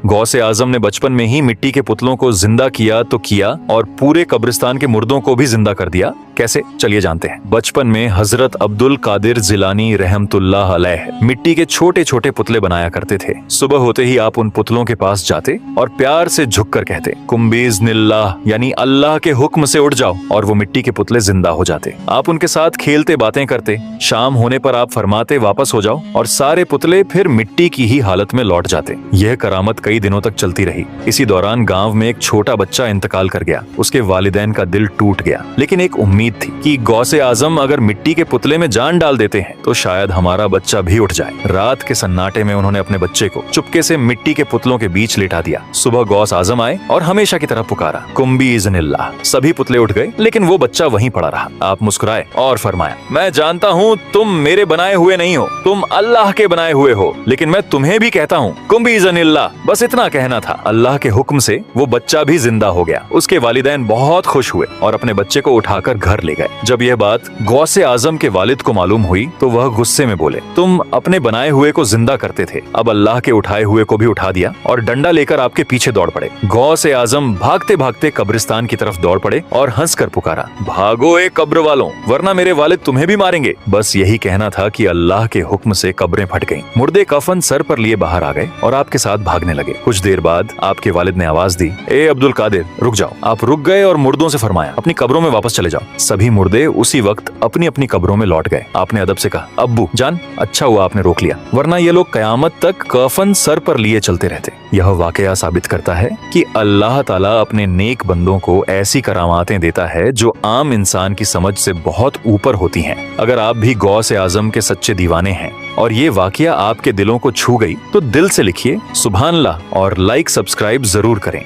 गौसे आजम ने बचपन में ही मिट्टी के पुतलों को जिंदा किया तो किया और पूरे कब्रिस्तान के मुर्दों को भी जिंदा कर दिया। कैसे, चलिए जानते हैं। बचपन में हजरत अब्दुल कादिर जिलानी रहमतुल्लाह अलैह मिट्टी के छोटे छोटे पुतले बनाया करते थे। सुबह होते ही आप उन पुतलों के पास जाते और प्यार से झुककर कहते, कुम बिइज़्निल्लाह, यानी अल्लाह के हुक्म से उठ जाओ, और वो मिट्टी के पुतले जिंदा हो जाते। आप उनके साथ खेलते बातें करते। शाम होने पर आप फरमाते वापस हो जाओ, और सारे पुतले फिर मिट्टी की ही हालत में लौट जाते। यह करामत कई दिनों तक चलती रही। इसी दौरान गांव में एक छोटा बच्चा इंतकाल कर गया। उसके वालिदैन का दिल टूट गया, लेकिन एक उम्मीद थी कि गौसे आजम अगर मिट्टी के पुतले में जान डाल देते हैं तो शायद हमारा बच्चा भी उठ जाए। रात के सन्नाटे में उन्होंने अपने बच्चे को चुपके से मिट्टी के पुतलों के बीच लेटा दिया। सुबह गौस आजम आए और हमेशा की तरह पुकारा, कुम बिइज़्निल्लाह। सभी पुतले उठ गए, लेकिन वो बच्चा वहीं पड़ा रहा। आप मुस्कुराए और फरमाया, मैं जानता हूँ तुम मेरे बनाए हुए नहीं हो, तुम अल्लाह के बनाए हुए हो, लेकिन मैं तुम्हें भी कहता हूँ कुम बिइज़्निल्लाह। बस इतना कहना था। अल्लाह के हुक्म से वो बच्चा भी जिंदा हो गया। उसके वालिदैन बहुत खुश हुए और अपने बच्चे को उठाकर घर ले गए। जब यह बात गौसे आजम के वालिद को मालूम हुई तो वह गुस्से में बोले, तुम अपने बनाए हुए को जिंदा करते थे, अब अल्लाह के उठाए हुए को भी उठा दिया, और डंडा लेकर आपके पीछे दौड़ पड़े। गौसे आजम भागते भागते कब्रिस्तान की तरफ दौड़ पड़े और हंसकर पुकारा, भागो ए कब्र वालों, वरना मेरे वालिद तुम्हें भी मारेंगे। बस यही कहना था कि अल्लाह के हुक्म से कब्रें फट गईं। मुर्दे कफन सर पर लिए बाहर आ गए और आपके साथ भागने लगे। कुछ देर बाद आपके वालिद ने आवाज दी, ए अब्दुल कादिर, रुक जाओ। आप रुक गए और मुर्दों से फरमाया, अपनी कब्रों में वापस चले जाओ। सभी मुर्दे उसी वक्त अपनी अपनी कब्रों में लौट गए। आपने अदब से कहा, अब्बू जान, अच्छा हुआ आपने रोक लिया, वरना ये लोग कयामत तक कफन सर पर लिए चलते रहते। यह वाकया साबित करता है कि अल्लाह ताला अपने नेक बंदों को ऐसी करामातें देता है जो आम इंसान की समझ से बहुत ऊपर होती हैं। अगर आप भी गौसे आजम के सच्चे दीवाने हैं और ये वाकया आपके दिलों को छू गई तो दिल से लिखिए सुभान अल्लाह और लाइक सब्सक्राइब जरूर करें।